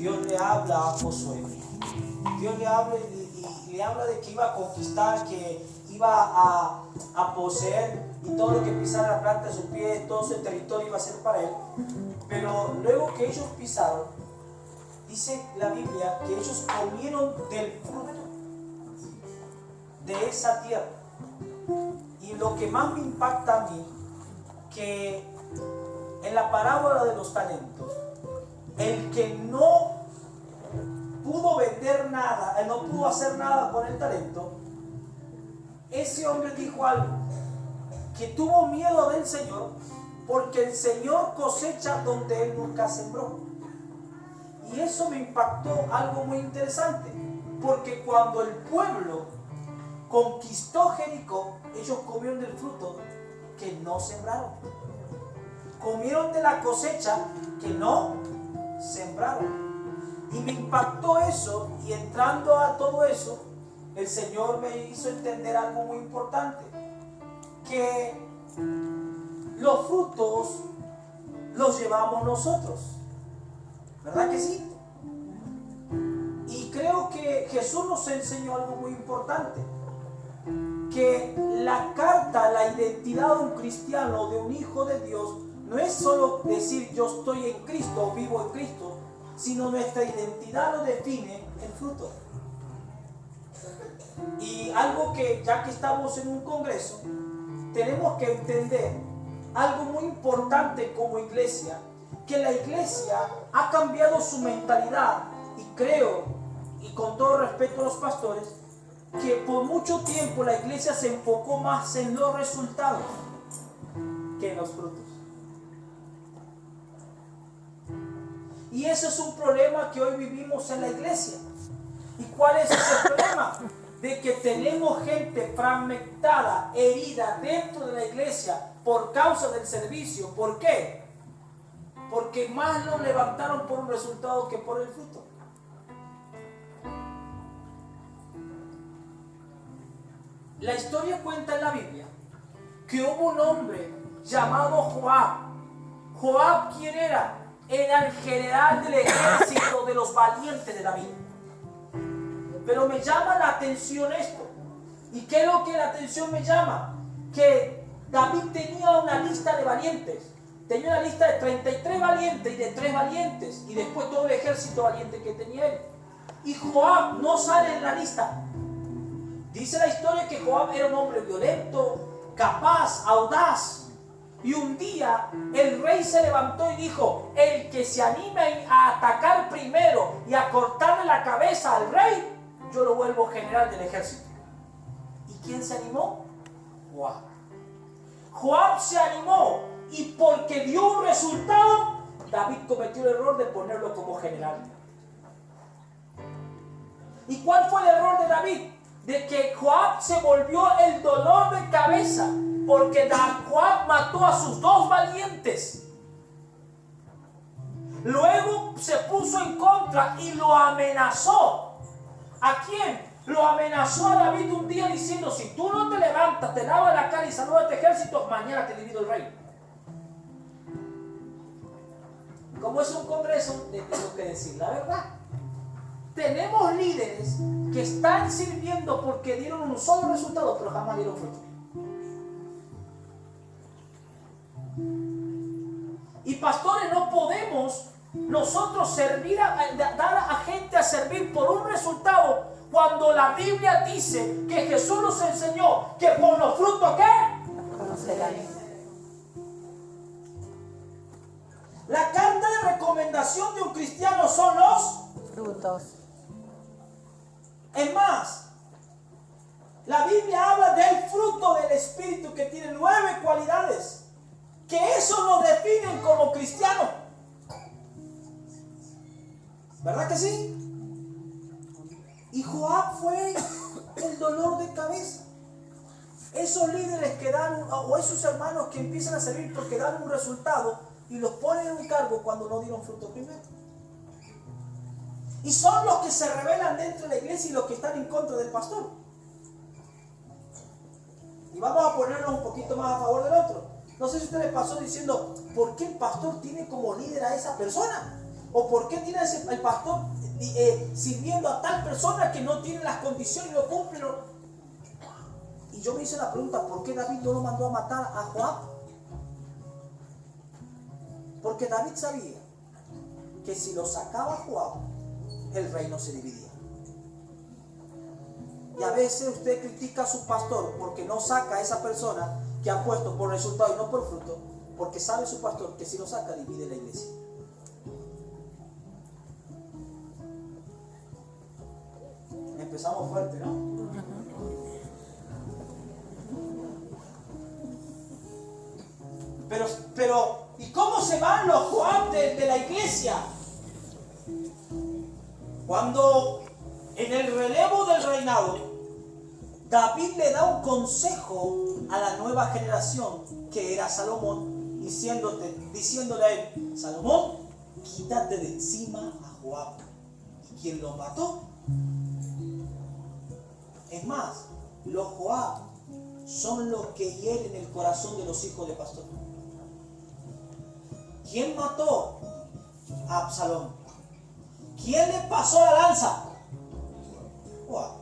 Dios le habla a Josué. Dios le habla y le habla de que iba a conquistar, que iba a poseer, y todo lo que pisara la planta de su pie, todo ese territorio iba a ser para él. Pero luego que ellos pisaron, dice la Biblia que ellos comieron del fruto de esa tierra. Y lo que más me impacta a mí, que en la parábola de los talentos, el que no pudo vender nada, no pudo hacer nada con el talento, ese hombre dijo algo, que tuvo miedo del Señor, porque el Señor cosecha donde Él nunca sembró. Y eso me impactó algo muy interesante, porque cuando el pueblo conquistó Jericó, ellos comieron del fruto que no sembraron. Comieron de la cosecha que no sembraron. Y me impactó eso, y entrando a todo eso, el Señor me hizo entender algo muy importante, que los frutos los llevamos nosotros, ¿verdad que sí? Y creo que Jesús nos enseñó algo muy importante, que la carta, la identidad de un cristiano, de un hijo de Dios, no es solo decir yo estoy en Cristo o vivo en Cristo, sino nuestra identidad lo define el fruto. Y algo que, ya que estamos en un congreso, tenemos que entender algo muy importante como iglesia, que la iglesia ha cambiado su mentalidad, y creo, y con todo respeto a los pastores, que por mucho tiempo la iglesia se enfocó más en los resultados que en los frutos. Y ese es un problema que hoy vivimos en la iglesia. ¿Y cuál es ese problema? De que tenemos gente fragmentada, herida dentro de la iglesia por causa del servicio. ¿Por qué? Porque más lo levantaron por un resultado que por el fruto. La historia cuenta en la Biblia que hubo un hombre llamado Joab. Joab, ¿quién era? Era el general del ejército de los valientes de David. Pero me llama la atención esto. ¿Y qué es lo que la atención me llama? Que David tenía una lista de valientes. Tenía una lista de 33 valientes y de 3 valientes. Y después todo el ejército valiente que tenía él. Y Joab no sale en la lista. Dice la historia que Joab era un hombre violento, capaz, audaz. Y un día el rey se levantó y dijo: el que se anime a atacar primero y a cortarle la cabeza al rey, yo lo vuelvo general del ejército. ¿Y quién se animó? Joab. Joab se animó, y porque dio un resultado, David cometió el error de ponerlo como general. ¿Y cuál fue el error de David? De que Joab se volvió el dolor de cabeza, porque Joab mató a sus 2 valientes. Luego se puso en contra y lo amenazó. ¿A quién? Lo amenazó a David un día diciendo: si tú no te levantas, te lavas la cara y saludas a este ejército, mañana te divido el reino. Como es un congreso, le tengo que decir la verdad. Tenemos líderes que están sirviendo porque dieron un solo resultado, pero jamás dieron fruto. Y pastores, no podemos nosotros servir dar a gente a servir por un resultado, cuando la Biblia dice que Jesús nos enseñó que por los frutos, ¿qué? Conocerán. La carta de recomendación de un cristiano son los frutos. Es más, la Biblia habla del fruto del Espíritu, que tiene 9 cualidades, que eso nos definen como cristianos. ¿Verdad que sí? Y Joab fue el dolor de cabeza. Esos líderes que dan, o esos hermanos que empiezan a servir porque dan un resultado y los ponen en un cargo cuando no dieron fruto primero. Y son los que se rebelan dentro de la iglesia y los que están en contra del pastor. Y vamos a ponernos un poquito más a favor del otro. No sé si a usted le pasó diciendo: ¿por qué el pastor tiene como líder a esa persona? ¿O por qué tiene el pastor sirviendo a tal persona que no tiene las condiciones y no cumple? Y yo me hice la pregunta, ¿por qué David no lo mandó a matar a Joab? Porque David sabía que si lo sacaba Joab, el reino se dividía. Y a veces usted critica a su pastor porque no saca a esa persona que ha puesto por resultado y no por fruto, porque sabe su pastor que si lo saca divide la iglesia. Empezamos fuerte, ¿no? Pero, ¿y cómo se van los Joab de la iglesia? Cuando en el relevo del reinado, David le da un consejo a la nueva generación, que era Salomón, diciéndole a él, Salomón, quítate de encima a Joab. ¿Y quién lo mató? Es más, los Joab son los que hieren el corazón de los hijos de pastor. ¿Quién mató a Absalón? ¿Quién le pasó la lanza? Joab.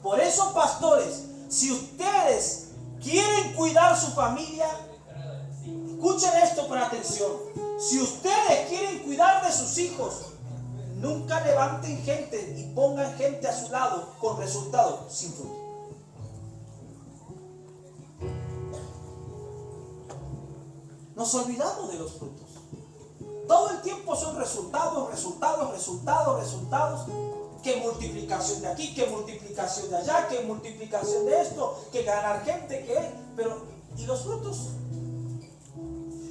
Por eso, pastores, si ustedes quieren cuidar su familia, escuchen esto con atención. Si ustedes quieren cuidar de sus hijos, nunca levanten gente y pongan gente a su lado con resultados sin fruto. Nos olvidamos de los frutos. Todo el tiempo son resultados. Que multiplicación de aquí, que multiplicación de allá, que multiplicación de esto, que ganar gente, pero ¿y los frutos?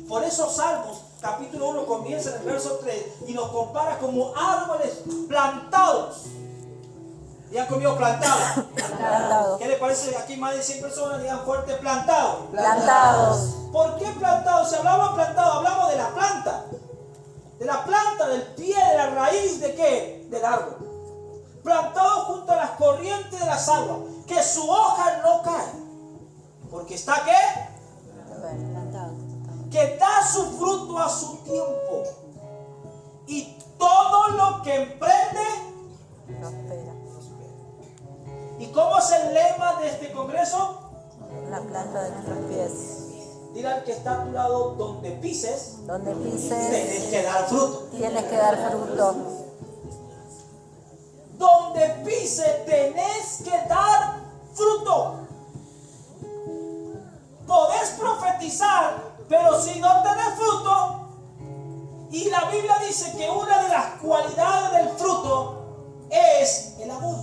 Por eso Salmos capítulo 1 comienza en el verso 3 y nos compara como árboles plantados. ¿Ya conmigo plantados? Plantados. ¿Qué le parece? Aquí más de 100 personas digan fuerte, plantados. Plantados. ¿Por qué plantados? Si hablamos plantado, hablamos de la planta. De la planta, del pie, de la raíz, ¿de qué? Del árbol. Plantado junto a las corrientes de las aguas, que su hoja no cae. Porque está ¿qué? Plantado. Que da su fruto a su tiempo. Y todo lo que emprende Prospera. ¿Y cómo es el lema de este congreso? La planta de nuestros pies. Dile al que está a tu lado, donde pises, Donde pises, tienes que dar fruto. tienes que dar fruto. Donde pises, tenés que dar fruto. Podés profetizar, pero si no tenés fruto, y la Biblia dice que una de las cualidades del fruto es el amor.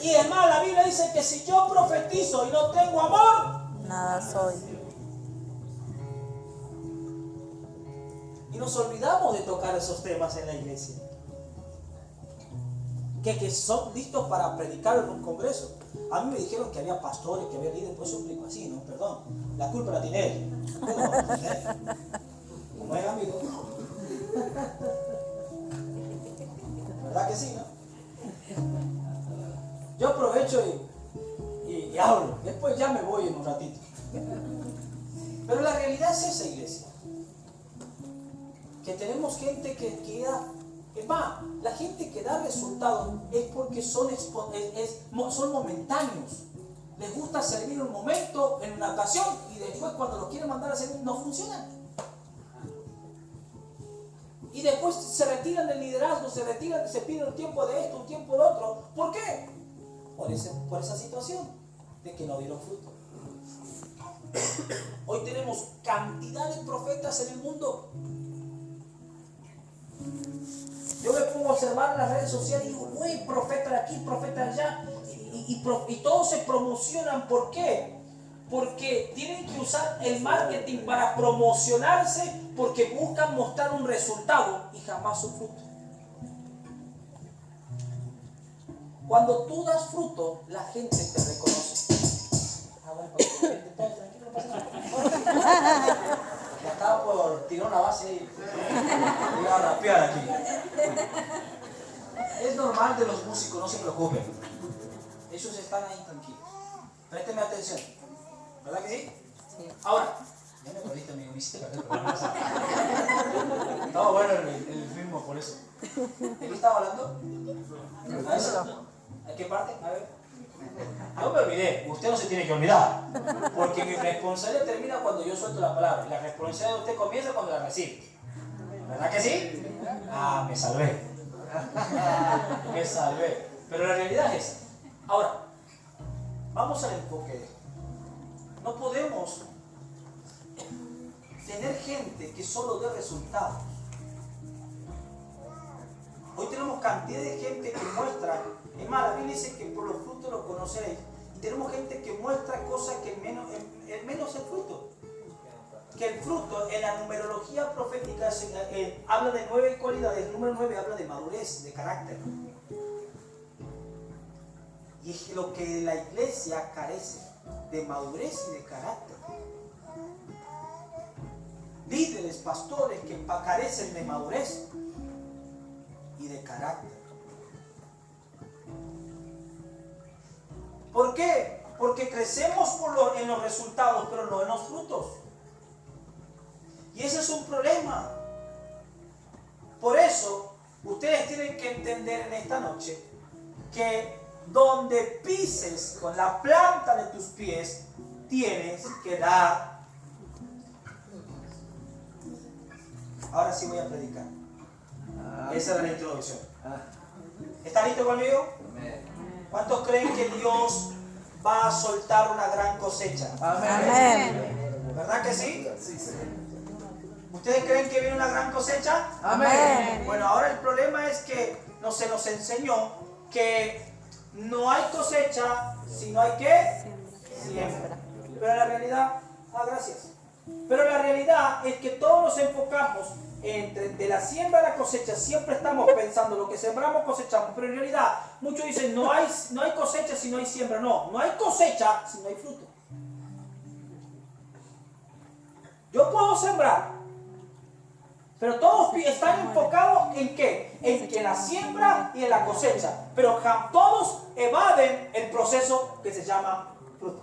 Y es más, la Biblia dice que si yo profetizo y no tengo amor, nada soy. Y nos olvidamos de tocar esos temas en la iglesia. Que son listos para predicar en un congreso. A mí me dijeron que había pastores, que había líderes, por eso explico así, ¿no? Perdón. La culpa la tiene él. Como es amigo. ¿Verdad que sí, no? Yo aprovecho y hablo. Después ya me voy en un ratito. Pero la realidad es esa, iglesia. Que tenemos gente que da. Es más, la gente que da resultados es porque son momentáneos. Les gusta servir un momento, en una ocasión, y después cuando lo quieren mandar a servir no funcionan. Y después se retiran del liderazgo, se piden un tiempo de esto, un tiempo de otro. ¿Por qué? Por esa situación de que no dieron fruto. Hoy tenemos cantidad de profetas en el mundo. Yo me pongo a observar en las redes sociales y digo, uy, profeta de aquí, profeta de allá, y todos se promocionan. ¿Por qué? Porque tienen que usar el marketing para promocionarse, porque buscan mostrar un resultado y jamás su fruto. Cuando tú das fruto, la gente te reconoce. Bueno, porque tranquilo, no pasa nada. Ya estaba por tirar una base y iba a rapear aquí. Es normal de los músicos, no se preocupen. Ellos están ahí tranquilos. Présteme atención. ¿Verdad que sí? Sí. Ahora, Ya me perdiste mi visita. Estaba bueno el ritmo por eso. ¿De qué estaba hablando? ¿A eso? ¿A qué parte? A ver. No me olvidé, usted no se tiene que olvidar, porque mi responsabilidad termina cuando yo suelto la palabra y la responsabilidad de usted comienza cuando la recibe. ¿Verdad que sí? Ah, me salvé. Me salvé. Pero la realidad es esa. Ahora, vamos al enfoque de esto. No podemos tener gente que solo dé resultados. Hoy tenemos cantidad de gente que muestra, es más, la Biblia dice que por los frutos los conoceréis. Y tenemos gente que muestra cosas que menos el fruto. Que el fruto en la numerología profética habla de 9 cualidades. El número 9 habla de madurez, de carácter. Y es lo que la iglesia carece, de madurez y de carácter. Líderes, pastores que carecen de madurez y de carácter. ¿Por qué? Porque crecemos en los resultados, pero no en los frutos. Y ese es un problema. Por eso, ustedes tienen que entender en esta noche que donde pises con la planta de tus pies, tienes que dar. Ahora sí voy a predicar. Esa era la introducción. ¿Está listo conmigo? ¿Cuántos creen que Dios va a soltar una gran cosecha? Amén. ¿Verdad que sí? ¿Ustedes creen que viene una gran cosecha? Amén. Bueno, ahora el problema es que se nos enseñó que no hay cosecha si no hay ¿qué? Siembra. Pero la realidad, gracias. Pero la realidad es que todos nos enfocamos de la siembra a la cosecha. Siempre estamos pensando lo que sembramos cosechamos, pero en realidad muchos dicen no hay cosecha si no hay siembra. No hay cosecha si no hay fruto. Yo puedo sembrar, pero todos están enfocados en ¿qué? En que la siembra y en la cosecha, pero todos evaden el proceso que se llama fruto.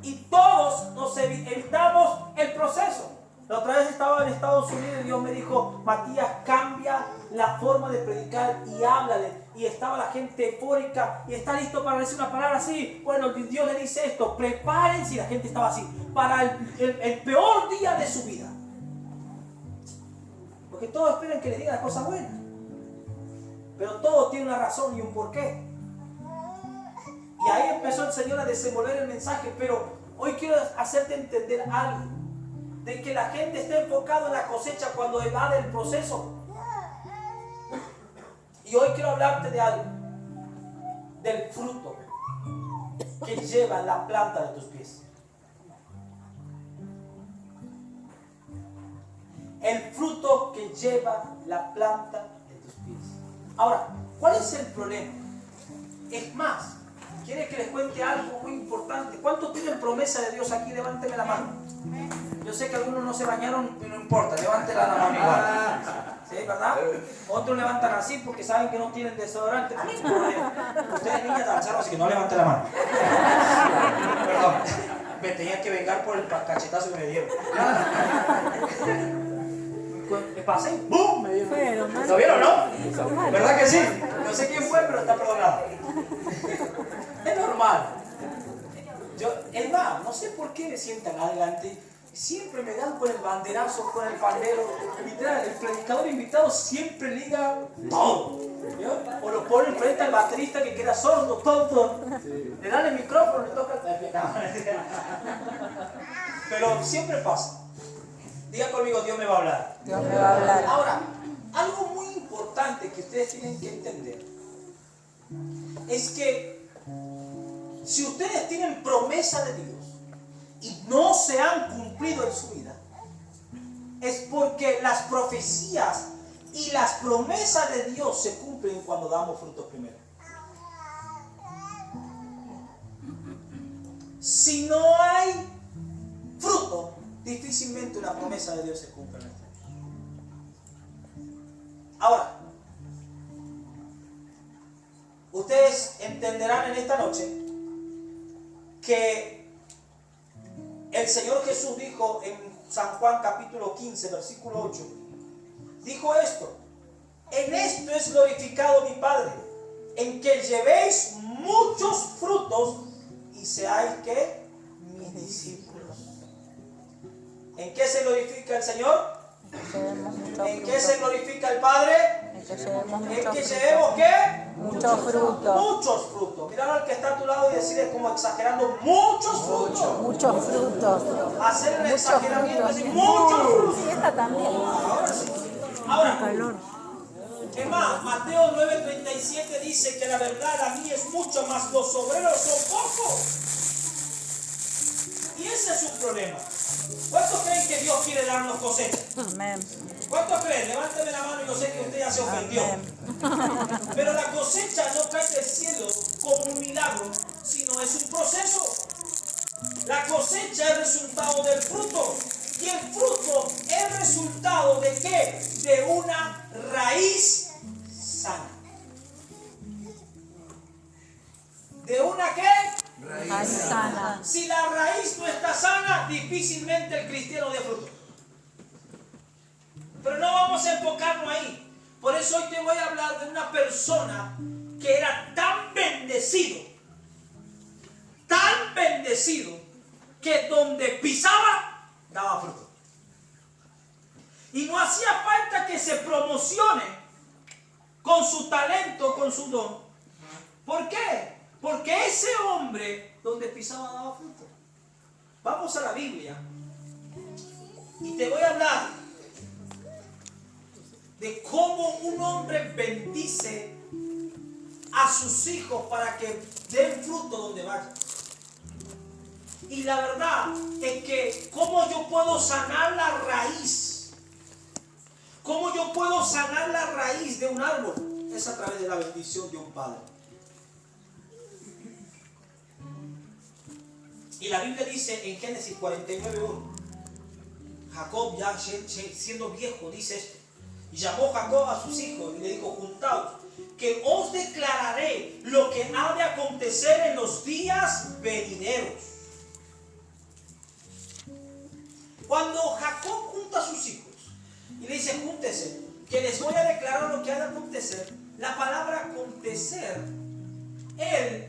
Y todos nos evitamos el proceso. La otra vez estaba en Estados Unidos y Dios me dijo: Matías, cambia la forma de predicar y háblale. Y estaba la gente eufórica y está listo para decir una palabra así. Bueno, Dios le dice esto: prepárense. Y la gente estaba así para el peor día de su vida, porque todos esperan que le diga las cosas buenas, pero todo tiene una razón y un porqué. Y ahí empezó el Señor a desenvolver el mensaje. Pero hoy quiero hacerte entender algo, de que la gente está enfocada en la cosecha cuando evade el proceso. Y hoy quiero hablarte de algo, del fruto que lleva la planta de tus pies. El fruto que lleva la planta de tus pies. Ahora, ¿cuál es el problema? Es más, ¿quiere que les cuente algo muy importante? ¿Cuántos tienen promesa de Dios aquí? Levánteme la mano. Yo sé que algunos no se bañaron, pero no importa, levántela la mano igual. ¿Sí, verdad? Otros levantan así porque saben que no tienen desodorante. No hay problema. Ustedes niñas danzaron, así que no levanten la mano. Perdón, me tenía que vengar por el cachetazo que me dieron. Me pasé y ¡bum! Me dieron. ¿Lo vieron, no? ¿Verdad que sí? No sé quién fue, pero está perdonado. Es normal. Es más, no sé por qué me sientan adelante. Siempre me dan con el banderazo, con el pandero. Literal, el predicador invitado siempre liga todo. ¿Vio? O lo ponen frente al baterista que queda sordo, tonto. Le dan el micrófono, le toca el... Pero siempre pasa. Diga conmigo: Dios me va a hablar. Dios me va a hablar. Ahora, algo muy importante que ustedes tienen que entender es que si ustedes tienen promesa de Dios y no se han cumplido en su vida, es porque las profecías y las promesas de Dios se cumplen cuando damos frutos primero. Si no hay fruto, difícilmente una promesa de Dios se cumple en nuestra vida. Ahora, ustedes entenderán en esta noche que el Señor Jesús dijo en San Juan capítulo 15, versículo 8, dijo esto: en esto es glorificado mi Padre, en que llevéis muchos frutos y seáis ¿qué? Mis discípulos. ¿En qué se glorifica el Señor? ¿En qué se glorifica el Padre? En que llevemos ¿qué? Muchos frutos. Muchos frutos. Mirar al que está a tu lado y decirle como exagerando: muchos frutos. Muchos frutos. Hacer el exageramiento y decir: muchos frutos. Sí, esta también. Ahora sí. Ahora, es más, Mateo 9:37 dice que la verdad a mí es mucho, más los obreros son pocos. Y ese es un problema. ¿Cuántos creen que Dios quiere darnos cosecha? Amén. ¿Cuántos creen? Levánteme la mano y yo sé que usted ya se ofendió. Pero la cosecha no cae del cielo como un milagro, sino es un proceso. La cosecha es resultado del fruto. Y el fruto es resultado ¿de qué? De una raíz sana. ¿De una qué? Raíz sana. Si la raíz no está sana, difícilmente el cristiano dé fruto. Pero no vamos a enfocarnos ahí. Por eso hoy te voy a hablar de una persona que era tan bendecido, que donde pisaba, daba fruto. Y no hacía falta que se promocione con su talento, con su don. ¿Por qué? Porque ese hombre donde pisaba daba fruto. Vamos a la Biblia y te voy a hablar de cómo un hombre bendice a sus hijos para que den fruto donde vayan. Y la verdad es que cómo yo puedo sanar la raíz, cómo yo puedo sanar la raíz de un árbol, es a través de la bendición de un padre. Y la Biblia dice en Génesis 49:1, Jacob ya siendo viejo dice esto: y llamó Jacob a sus hijos y le dijo: juntaos, que os declararé lo que ha de acontecer en los días venideros. Cuando Jacob junta a sus hijos y le dice: júntese, que les voy a declarar lo que ha de acontecer, la palabra acontecer, él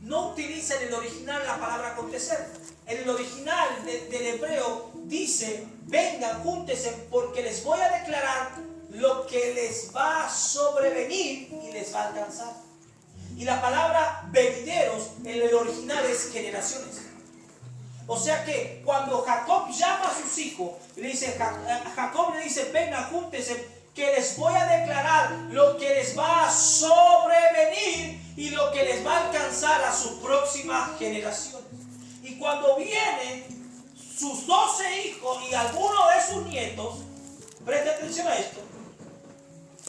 no utiliza en el original la palabra acontecer. En el original del hebreo dice: vengan, júntense, porque les voy a declarar lo que les va a sobrevenir y les va a alcanzar. Y la palabra venideros en el original es generaciones. O sea que cuando Jacob llama a sus hijos, Jacob le dice: vengan, júntense, que les voy a declarar lo que les va a sobrevenir y lo que les va a alcanzar a sus próximas generaciones. Y cuando vienen sus 12 hijos y algunos de sus nietos, preste atención a esto,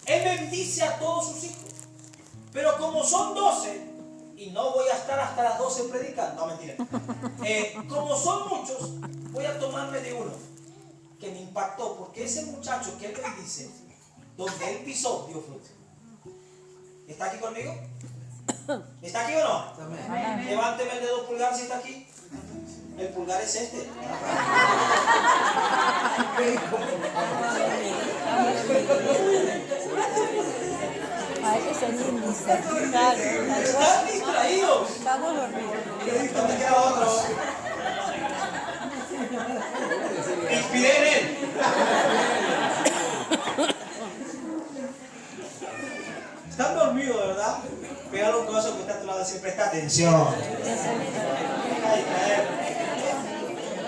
él bendice a todos sus hijos. Pero como son 12, y no voy a estar hasta las 12 predicando, no, mentira. Como son muchos, voy a tomarme de uno que me impactó, porque ese muchacho que él bendice, donde él pisó, dio fruto. ¿Está aquí conmigo? ¿Está aquí o no? Amén. Levánteme el dedo pulgar si está aquí. El pulgar es este. Ay, que es el índice. Claro. Están distraídos. Estamos dormidos. ¿Dónde queda otro? Inspiré en él. Están dormidos, ¿verdad? Pégale un coso que está a tu lado y siempre presta atención.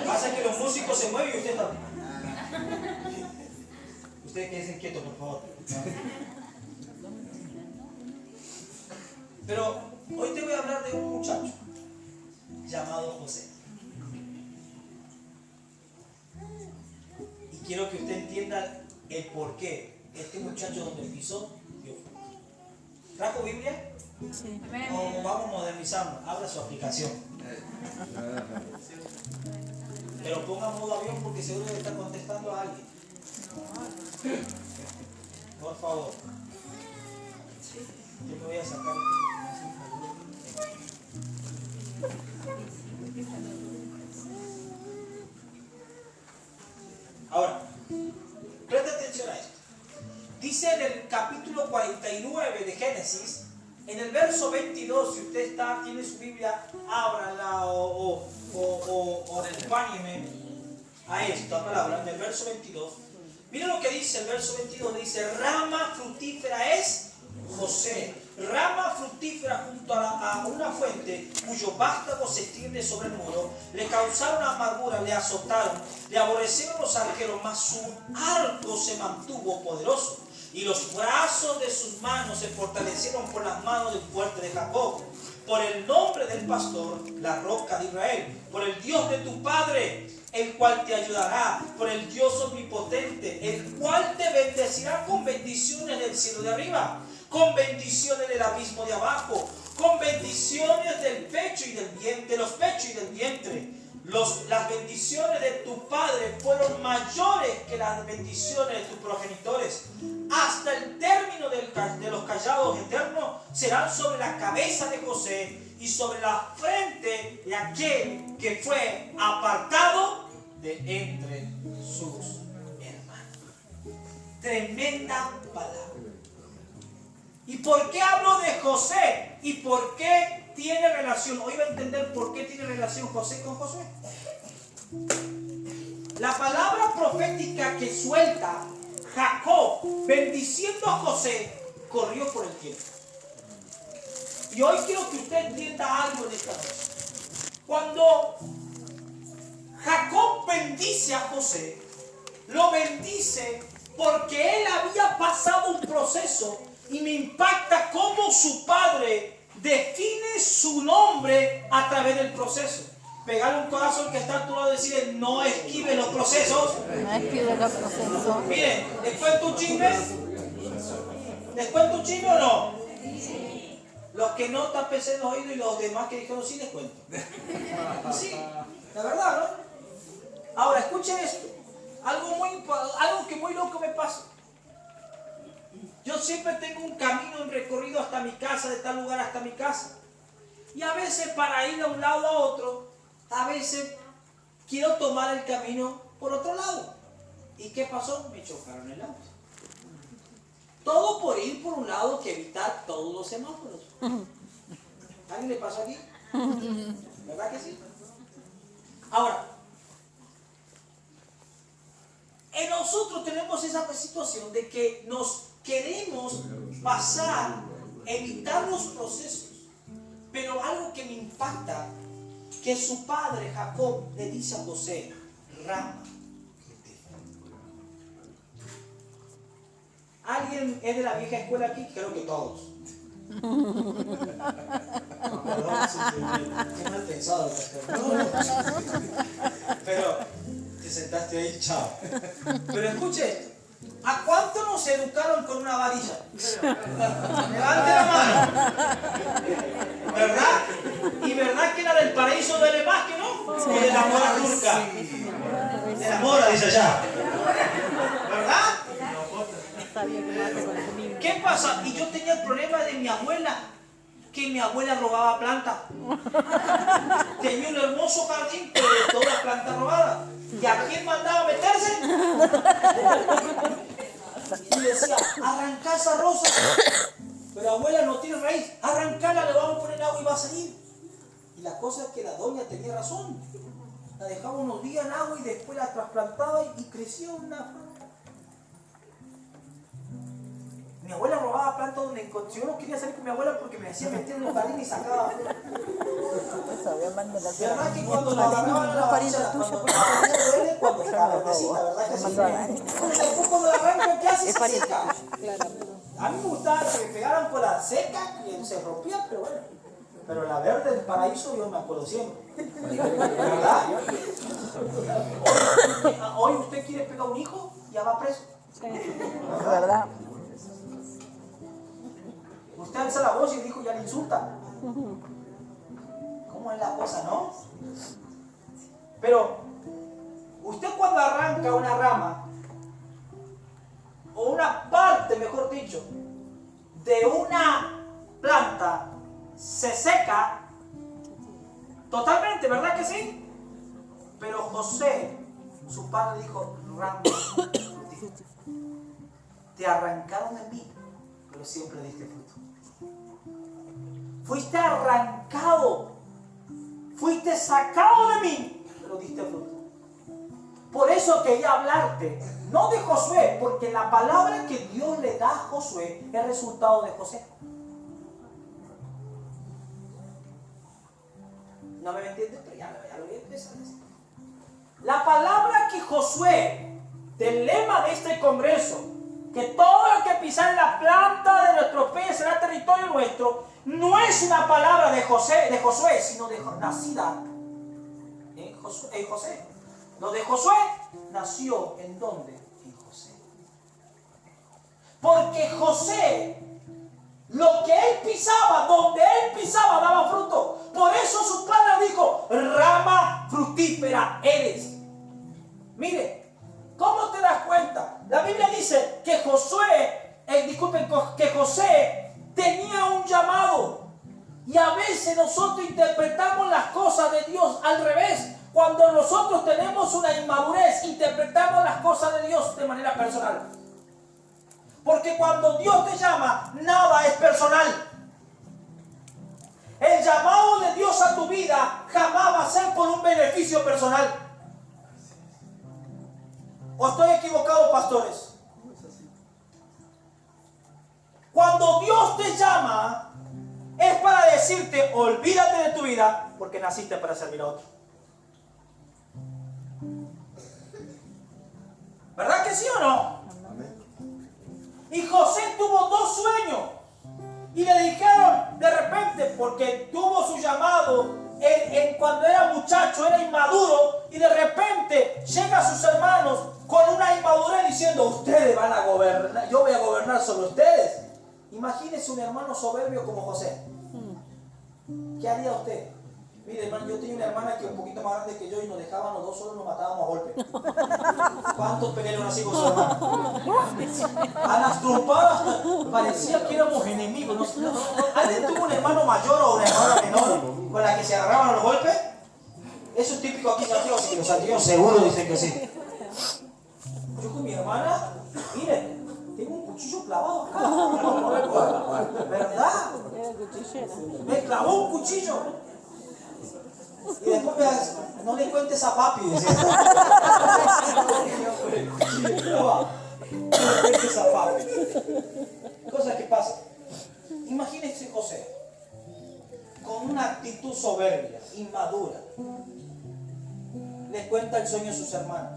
Pasa que los músicos se mueven y usted está. Ustedes quédense quietos, por favor. Pero hoy te voy a hablar de un muchacho llamado José. Y quiero que usted entienda el por qué este muchacho donde pisó dio fruto. ¿Trajo Biblia? Sí. O vamos modernizando. Abra su aplicación. Pero ponga modo avión porque seguro que está contestando a alguien. Por favor. Yo me voy a sacar. Ahora, presta atención a esto. Dice en el capítulo 49 de Génesis, en el verso 22, si usted tiene su Biblia, ábrala o acompáñeme a esta palabra, en el verso 22. Mira lo que dice el verso 22, dice, rama fructífera es José, rama fructífera junto a una fuente cuyo vástago se extiende sobre el muro. Le causaron amargura, le azotaron, le aborrecieron los arqueros, mas su arco se mantuvo poderoso y los brazos de sus manos se fortalecieron por las manos del fuerte de Jacob. Por el nombre del pastor, la roca de Israel, por el Dios de tu padre, el cual te ayudará, por el Dios omnipotente, el cual te bendecirá con bendiciones del cielo de arriba, con bendiciones del abismo de abajo, con bendiciones del pecho y del vientre, de los pechos y del vientre. Las bendiciones de tu padre fueron mayores que las bendiciones de tus progenitores. Hasta el término de los callados eternos serán sobre la cabeza de José y sobre la frente de aquel que fue apartado de entre sus hermanos. Tremenda palabra. ¿Y por qué hablo de José? ¿Y por qué tiene relación? Hoy va a entender por qué tiene relación José con Josué. La palabra profética que suelta Jacob bendiciendo a José corrió por el tiempo. Y hoy quiero que usted entienda algo en esta noche. Cuando Jacob bendice a José, lo bendice porque él había pasado un proceso. Y me impacta cómo su padre define su nombre a través del proceso. Pegarle un corazón que está a tu lado y decirle, no esquive los procesos. No esquive los procesos. Miren, ¿les cuento un chisme? ¿Les cuento un chisme o no? Los que no tapen los oídos y los demás que dijeron sí les cuento. Sí, la verdad, ¿no? Ahora, escuchen esto. Algo que muy loco me pasa. Yo siempre tengo un camino en recorrido hasta mi casa, de tal lugar hasta mi casa. Y a veces para ir de un lado a otro, a veces quiero tomar el camino por otro lado. ¿Y qué pasó? Me chocaron el auto. Todo por ir por un lado que evitar todos los semáforos. ¿A alguien le pasó aquí? ¿Verdad que sí? Ahora, en nosotros tenemos esa situación de que nos queremos pasar, evitar los procesos. Pero algo que me impacta, que su padre Jacob le dice a José, rama. ¿Alguien es de la vieja escuela aquí? Creo que todos. Perdón, qué mal pensado. Pero te sentaste ahí, chao. Pero escuche esto. ¿A cuánto nos educaron con una varilla? Levante la mano. ¿Verdad? Y verdad que la del paraíso duele más que no. Sí. Que de la mora turca. De la mora, dice allá. ¿Verdad? ¿Qué pasa? Y yo tenía el problema de mi abuela, que mi abuela robaba plantas. Tenía un hermoso jardín, pero de todas las plantas robadas. ¿Y a quién mandaba a meterse? Y decía, arrancá esa rosa. Pero abuela no tiene raíz. Arrancala, le vamos a poner agua y va a salir. Y la cosa es que la doña tenía razón. La dejaba unos días en agua y después la trasplantaba y creció una... Mi abuela robaba plantas donde encontré. Yo no quería salir con mi abuela porque me hacía meter en los jardines y sacaba. ¿Verdad que cuando la agarraban a la varilla, cuando estaba verdecita, verdad que sí? Pero después cuando la arrancan, ¿qué hace? Se seca. A mí me gustaba que me pegaran por la seca y se rompía, pero bueno. Pero la verde del paraíso yo me acuerdo siempre. ¿Verdad? Hoy usted quiere pegar un hijo, ya va preso. Sí, ¿verdad? Usted alza la voz y el hijo ya le insulta. ¿Cómo es la cosa, no? Pero usted cuando arranca una rama, o una parte, mejor dicho, de una planta, se seca, Totalmente, ¿verdad que sí? Pero José, su padre dijo, rama fructífera. Te arrancaron de mí, pero siempre diste fruto. Fuiste arrancado, fuiste sacado de mí, pero diste fruto. Por eso quería hablarte, no de Josué, porque la palabra que Dios le da a Josué es resultado de José. No me entiendes, pero ya lo voy a empezar a decir. La palabra que Josué, del lema de este congreso, que todo el que pisar en la planta de nuestros pies será territorio nuestro, no es una palabra de Josué, sino nacida en José. Lo de Josué nació ¿en dónde? En José. Porque José, lo que él pisaba, donde él pisaba, daba fruto. Por eso su padre dijo, rama fructífera eres. Mire, ¿cómo te das cuenta? La Biblia dice que que José tenía un llamado. Y a veces nosotros interpretamos las cosas de Dios al revés. Cuando nosotros tenemos una inmadurez, interpretamos las cosas de Dios de manera personal. Porque cuando Dios te llama, nada es personal. El llamado de Dios a tu vida jamás va a ser por un beneficio personal. ¿O estoy equivocado, pastores? Cuando Dios te llama, es para decirte, olvídate de tu vida, porque naciste para servir a otro. ¿Verdad que sí o no? Y José tuvo 2 sueños. Y le dijeron de repente, porque tuvo su llamado cuando era muchacho, era inmaduro, y de repente llega a sus hermanos con una inmadurez diciendo, ustedes van a gobernar, yo voy a gobernar sobre ustedes. Imagínese un hermano soberbio como José. ¿Qué haría usted? Mire, hermano, yo tenía una hermana que es un poquito más grande que yo y nos dejaban los 2 solos, nos matábamos a golpes. ¿Cuántos pelearon así con su hermano? A las trompadas parecía que éramos enemigos. ¿Alguien tuvo un hermano mayor o una hermana menor con la que se agarraban a los golpes? Eso es típico aquí en Santiago, así que los santiagueños seguro dicen que sí. Yo con mi hermana, mire, tengo un cuchillo clavado acá. ¿Verdad? Me clavó un cuchillo. Y después no le cuentes a papi, decía. No le cuentes a papi. Cosas que pasan. Imagínense José, con una actitud soberbia, inmadura, le cuenta el sueño a sus hermanos.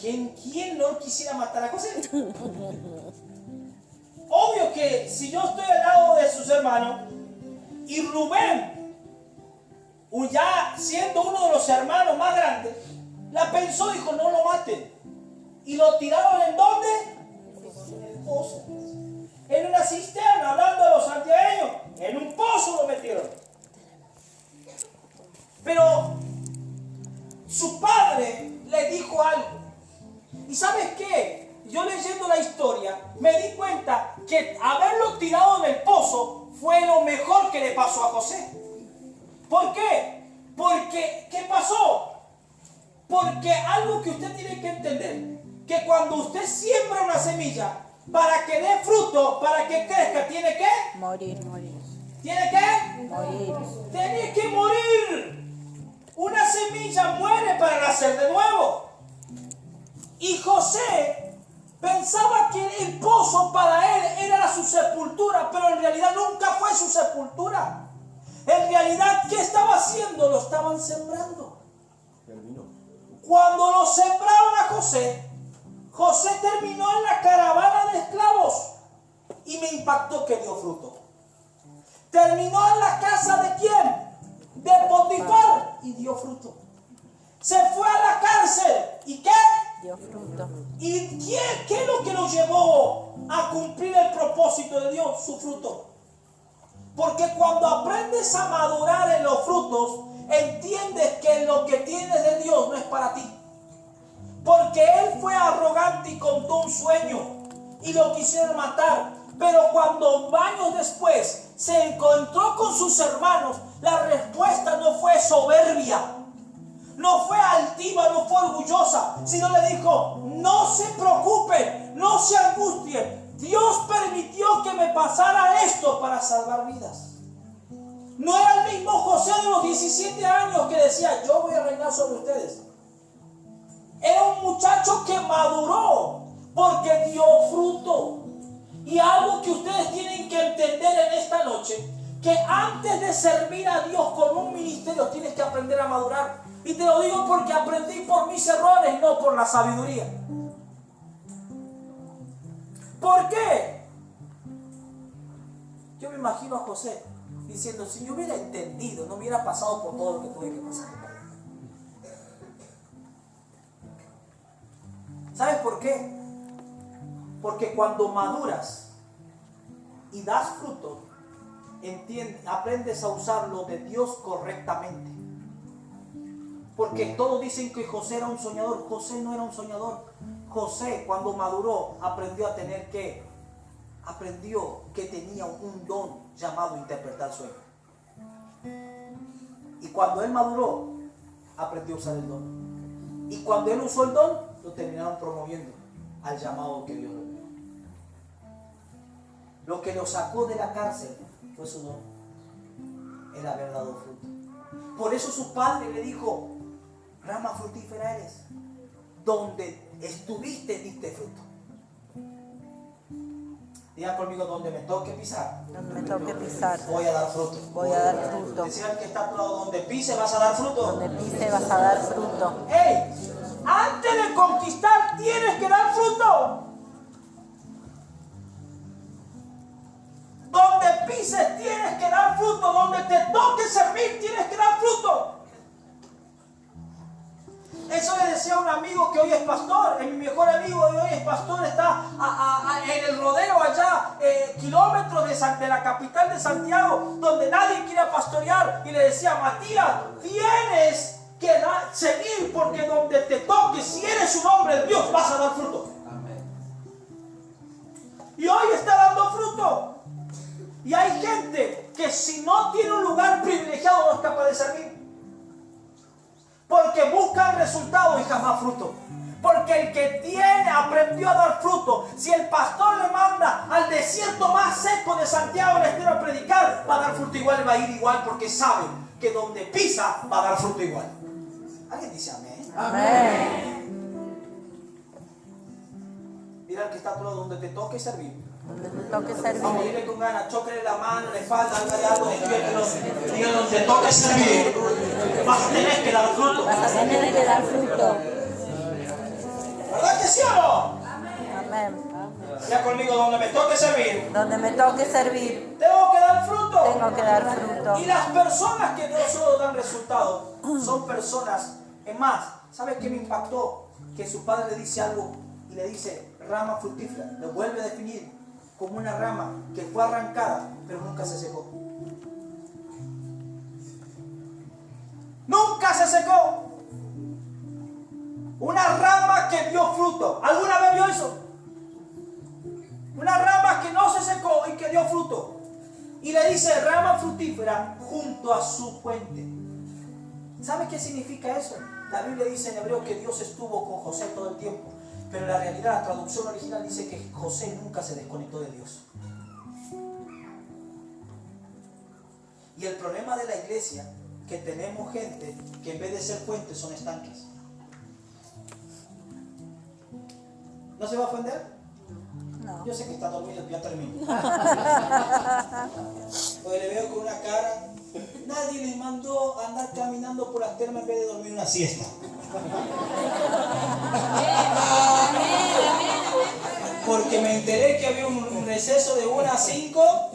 ¿Quién no quisiera matar a José? Obvio que si yo estoy al lado de sus hermanos y Rubén, ya siendo uno de los hermanos más grandes, la pensó, dijo, no lo maten. Y lo tiraron ¿en dónde? En el pozo. En una cisterna, hablando de los santiagueños, en un pozo lo metieron. Pero su padre le dijo algo. ¿Y sabes qué? Yo leyendo la historia me di cuenta que haberlo tirado en el pozo fue lo mejor que le pasó a José. ¿Por qué? Porque, ¿qué pasó? Porque algo que usted tiene que entender, que cuando usted siembra una semilla, para que dé fruto, para que crezca, ¿tiene que? Morir. ¿Tiene que? Morir. Tiene que morir. Una semilla muere para nacer de nuevo. Y José pensaba que el pozo para él era su sepultura, pero en realidad nunca fue su sepultura. En realidad, ¿qué estaba haciendo? Lo estaban sembrando. Cuando lo sembraron a José, José terminó en la caravana de esclavos. Y me impactó que dio fruto. Terminó en la casa de ¿quién? De Potifar. Y dio fruto. Se fue a la cárcel. ¿Y qué? Dio fruto. ¿Y qué es lo que lo llevó a cumplir el propósito de Dios? Su fruto. Porque cuando aprendes a madurar en los frutos, entiendes que lo que tienes de Dios no es para ti. Porque él fue arrogante y contó un sueño y lo quisieron matar. Pero cuando años después se encontró con sus hermanos, La respuesta no fue soberbia, no fue altiva, no fue orgullosa, sino le dijo: no se preocupen, no se angustien. Dios permitió que me pasara esto para salvar vidas. No era el mismo José de los 17 años que decía: yo voy a reinar sobre ustedes. Era un muchacho que maduró porque dio fruto. Y algo que ustedes tienen que entender en esta noche, que antes de servir a Dios con un ministerio tienes que aprender a madurar. Y te lo digo porque aprendí por mis errores, no por la sabiduría. ¿Por qué? Yo me imagino a José diciendo: si yo hubiera entendido, no hubiera pasado por todo lo que tuve que pasar. ¿Sabes por qué? Porque cuando maduras y das fruto, aprendes a usar lo de Dios correctamente. Porque todos dicen que José era un soñador. José no era un soñador. José, cuando maduró, aprendió que tenía un don llamado interpretar sueños. Y cuando él maduró, aprendió a usar el don. Y cuando él usó el don, lo terminaron promoviendo al llamado que Dios le dio. Lo que lo sacó de la cárcel fue su don, el haber dado fruto. Por eso su padre le dijo: rama fructífera eres, donde estuviste diste fruto. Diga conmigo: donde me toque pisar, Donde me toque pisar, voy a dar fruto. voy a dar fruto. Decía el que está a tu lado: donde pise vas a dar fruto. Donde pise vas a dar fruto. ¡Ey! Antes de conquistar tienes que dar fruto. Donde pises tienes que dar fruto. Donde te toque servir tienes que dar fruto. Eso le decía a un amigo que hoy es pastor. Mi mejor amigo de hoy es pastor. Está en el rodeo allá, kilómetros de la capital de Santiago, donde nadie quiere pastorear. Y le decía: Matías, tienes que seguir, porque donde te toque, si eres un hombre de Dios, vas a dar fruto. Amén. Y hoy está dando fruto. Y hay gente que si no tiene un lugar privilegiado no es capaz de servir. Porque buscan resultados y jamás fruto. Porque el que aprendió a dar fruto. Si el pastor le manda al desierto más seco de Santiago del Estero a predicar, va a dar fruto igual, va a ir igual, porque sabe que donde pisa va a dar fruto igual. ¿Alguien dice amén? Amén. Mira al que está a tu lado: donde te toque servir. Donde te toque Vamos, servir. dile con ganas, chóquele la mano, la espalda, hágale algo, despiértelo. Diga: donde te toque servir, vas a tener que dar fruto. Vas a tener que dar fruto. ¿Verdad que sí o no? Amén. Ya conmigo: donde me toque servir, Donde me toque servir, tengo que dar fruto. tengo que dar fruto. Y las personas que no solo dan resultados son personas. Es más, ¿sabes qué me impactó? Que su padre le dice algo y le dice: rama fructífera. Lo vuelve a definir como una rama que fue arrancada pero nunca se secó. Nunca se secó. Una rama que dio fruto. ¿Alguna vez vio eso? Una rama que no se secó y que dio fruto. Y le dice: rama fructífera junto a su fuente. ¿Sabe qué significa eso? La Biblia dice en hebreo que Dios estuvo con José todo el tiempo. Pero en la realidad, la traducción original dice que José nunca se desconectó de Dios. Y el problema de la iglesia, que tenemos gente que en vez de ser fuentes son estanques. ¿No se va a ofender? No. Yo sé que está dormido, ya termino. Porque le veo con una cara. Nadie les mandó a andar caminando por las termas en vez de dormir una siesta. Porque me enteré que había un receso de 1 a 5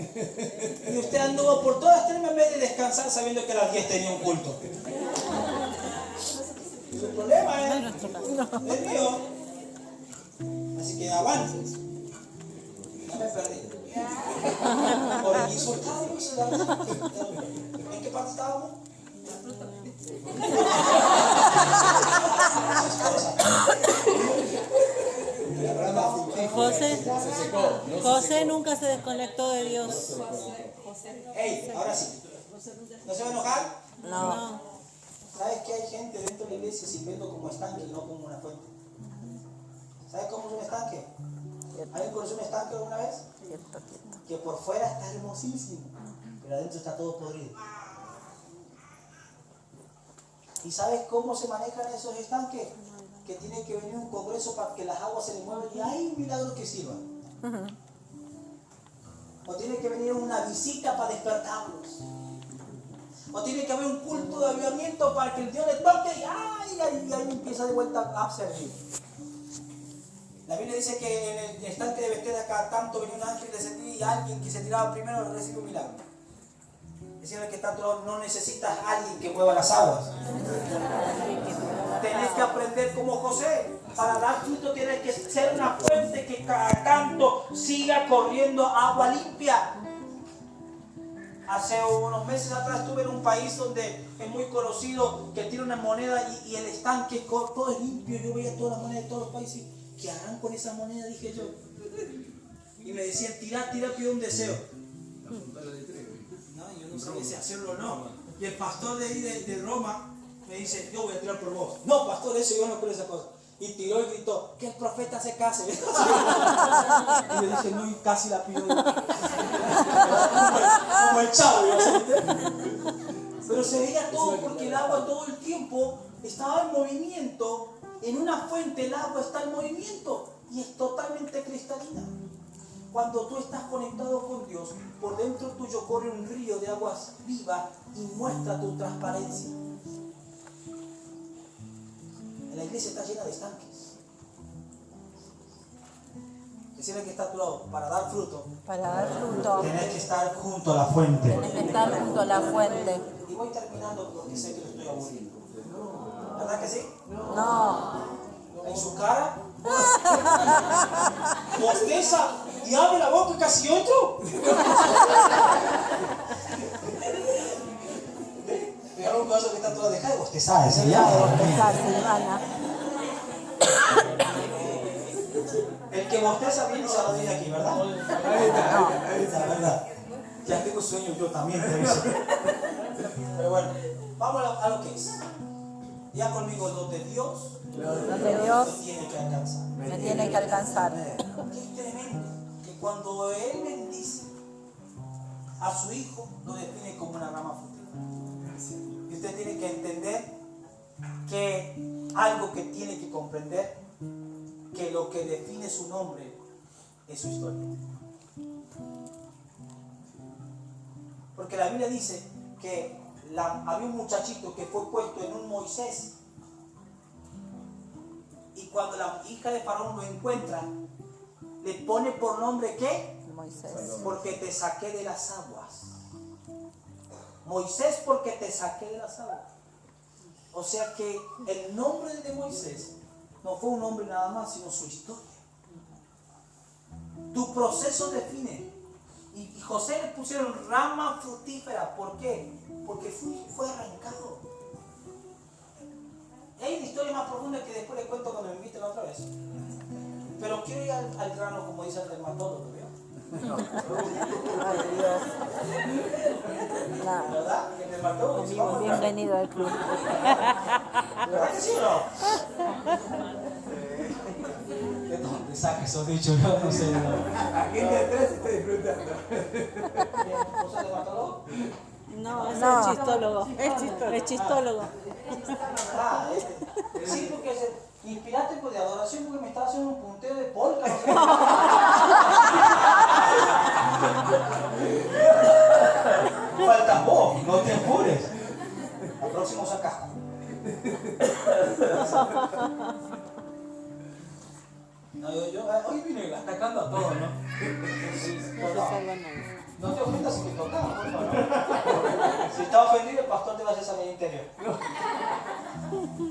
y usted anduvo por todas las termas en vez de descansar sabiendo que a las 10 tenía un culto. Su problema es mío. Así que avance. Ya me perdí. Por el insultado, ¿en qué parte estábamos? José nunca se desconectó de Dios. Hey, ahora sí. ¿No se va a enojar? No. ¿Sabes que hay gente dentro de la iglesia sirviendo como estanque y no como una fuente? ¿Sabes cómo es un estanque? ¿Alguien conoció un estanque alguna vez? Quieto. Que por fuera está hermosísimo, pero adentro está todo podrido. ¿Y sabes cómo se manejan esos estanques? Que tiene que venir un congreso para que las aguas se le muevan y hay un milagro que sirva. O tiene que venir una visita para despertarlos. O tiene que haber un culto de avivamiento para que el Dios le toque y ahí empieza de vuelta a servir. La Biblia dice que en el estanque de Betesda cada tanto venía un ángel y descendía y alguien que se tiraba primero recibe un milagro. Decirle que tanto no necesitas a alguien que mueva las aguas. Tenés que aprender como José. Para dar fruto tienes que ser una fuente que cada tanto siga corriendo agua limpia. Hace unos meses atrás estuve en un país donde es muy conocido que tiene una moneda y el estanque todo es limpio. Yo veía todas las monedas de todos los países. ¿Qué harán con esa moneda? Dije yo. Y me decían, tira, pide un deseo. No, yo no sabía si hacerlo o no. Y el pastor de ahí de Roma me dice, yo voy a tirar por vos. No, pastor, eso yo no creo esa cosa. Y tiró y gritó, que el profeta se case. Y yo dije, no, y casi la pido. Como el chavo. Pero se veía todo porque el agua todo el tiempo estaba en movimiento. En una fuente el agua está en movimiento y es totalmente cristalina. Cuando tú estás conectado con Dios, por dentro tuyo corre un río de aguas vivas y muestra tu transparencia. La iglesia está llena de estanques. Decirle que está a tu lado, para dar fruto. Tienes que estar junto a la fuente. Y voy terminando porque sé que lo estoy aburriendo. ¿Verdad que sí? No. En su cara. Bosteza y abre la boca casi otro. Pero un caso que está toda dejada de bostezar. Silvana. El que bosteza bien se lo dice aquí, ¿verdad? La verdad. Ya tengo sueño yo también, pero bueno, vamos a lo que es. Ya conmigo lo de Dios, me tiene que alcanzar. Es tremendo que cuando Él bendice a su hijo, lo define como una rama fructífera. Y usted tiene que entender que algo que tiene que comprender, que lo que define su nombre es su historia. Porque la Biblia dice que había un muchachito que fue puesto en un Moisés. Y cuando la hija de Faraón lo encuentra, le pone por nombre ¿qué? Moisés. Porque te saqué de las aguas. Moisés, porque te saqué de las aguas. O sea que el nombre de Moisés no fue un nombre nada más, sino su historia. Tu proceso define. Y José le pusieron rama fructífera. ¿Por qué? Porque fue arrancado. Hay una historia más profunda que después le cuento cuando me inviten otra vez. Pero quiero ir al grano, como dice el dermatólogo, ¿vio? ¿Verdad? El dermatólogo dice, vamos al grano. Bienvenido al club. ¿Verdad que sí o no? ¿De dónde saca esos dichos? Yo no sé. Aquí de atrás está disfrutando. ¿Vos sos dermatólogo? No, es el chistólogo. Es chistólogo. Sí, porque inspiraste de adoración porque me estaba haciendo un punteo de polka. Faltas vos, no te apures. La próxima usa casco. No, hoy vine atacando a todos, ¿no? No te ofendas si me tocaba, por favor. Si está ofendido, el pastor te va a hacer salir interior.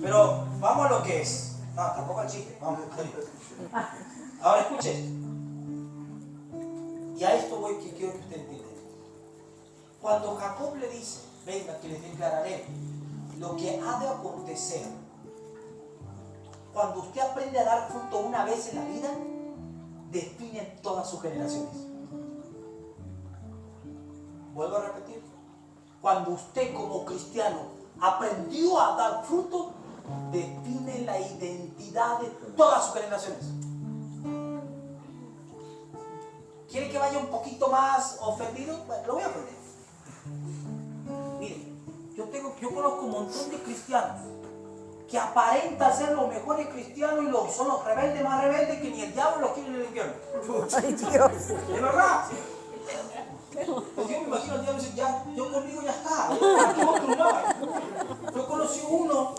Pero vamos a lo que es. No, tampoco al chiste. Vamos. Ahora escuche. Y a esto voy que quiero que usted entienda. Cuando Jacob le dice, venga que les declararé lo que ha de acontecer. Cuando usted aprende a dar fruto una vez en la vida, define todas sus generaciones. Vuelvo a repetir. Cuando usted como cristiano aprendió a dar fruto, define la identidad de todas sus generaciones. ¿Quiere que vaya un poquito más ofendido? Bueno, lo voy a aprender. Mire, yo conozco un montón de cristianos que aparentan ser los mejores cristianos y son los rebeldes más rebeldes que ni el diablo los quiere en el infierno. Ay, Dios. ¿De verdad? Pues yo me imagino al diablo y dice, ya, yo conmigo ya está, ya tengo otro lugar. Yo conocí uno,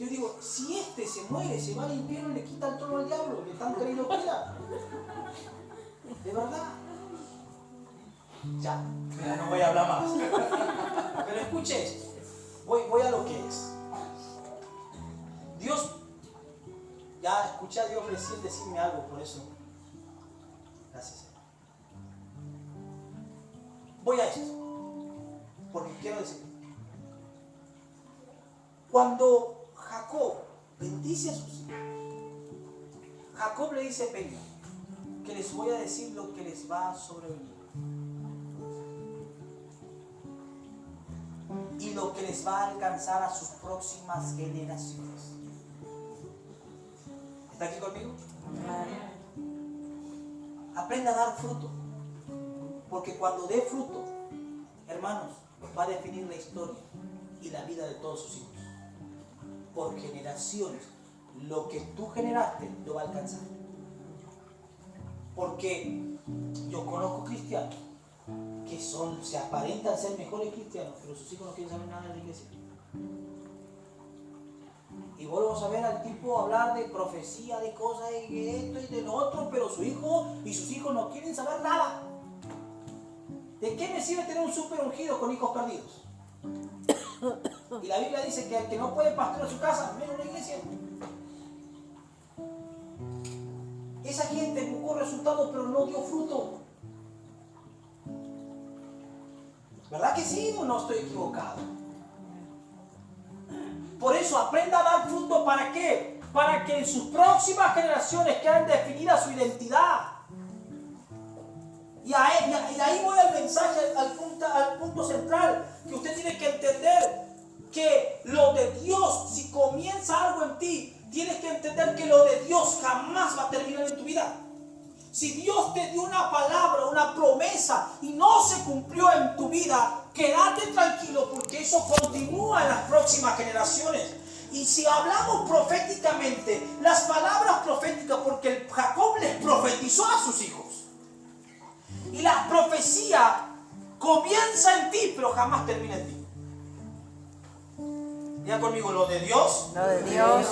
yo digo, si este se muere, se va al infierno y le quita el trono al diablo, que tan querido que era. De verdad. Ya, mira, no voy a hablar más. Pero escuche esto. Voy a lo que es. Dios, ya escuché a Dios recién decirme algo, por eso. Gracias. Voy a esto, porque quiero decir. Cuando Jacob bendice a sus hijos, Jacob le dice, venga, que les voy a decir lo que les va a sobrevenir. Y lo que les va a alcanzar a sus próximas generaciones. ¿Está aquí conmigo? Aprenda a dar fruto. Porque cuando dé fruto, hermanos, va a definir la historia y la vida de todos sus hijos. Por generaciones, lo que tú generaste lo va a alcanzar. Porque yo conozco cristianos que se aparentan ser mejores cristianos, pero sus hijos no quieren saber nada de la iglesia. Y volvemos a ver al tipo hablar de profecía, de cosas, de esto y de lo otro, pero su hijo y sus hijos no quieren saber nada. ¿De qué me sirve tener un súper ungido con hijos perdidos? Y la Biblia dice que el que no puede pastorear su casa, menos la iglesia. Esa gente buscó resultados pero no dio fruto. ¿Verdad que sí o no estoy equivocado? Por eso aprenda a dar fruto. ¿Para qué? Para que en sus próximas generaciones queden definidas su identidad. Y ahí voy al mensaje, al punto central, que usted tiene que entender que lo de Dios, si comienza algo en ti, tienes que entender que lo de Dios jamás va a terminar en tu vida. Si Dios te dio una palabra, una promesa y no se cumplió en tu vida, quédate tranquilo porque eso continúa en las próximas generaciones. Y si hablamos proféticamente, las palabras proféticas, porque Jacob les profetizó a sus hijos. Y la profecía comienza en ti, pero jamás termina en ti. Diga conmigo, lo de Dios. Lo de Dios.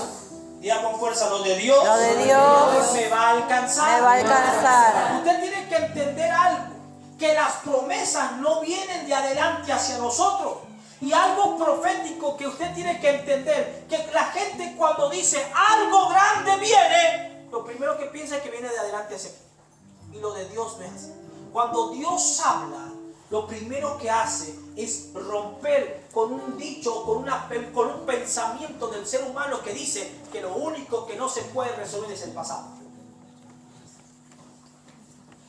Diga con fuerza, lo de Dios. Lo de Dios. Me va a alcanzar. Me va a alcanzar. Usted tiene que entender algo, que las promesas no vienen de adelante hacia nosotros. Y algo profético que usted tiene que entender, que la gente cuando dice algo grande viene, lo primero que piensa es que viene de adelante hacia aquí. Y lo de Dios no es así. Cuando Dios habla, lo primero que hace es romper con un dicho, con un pensamiento del ser humano que dice que lo único que no se puede resolver es el pasado.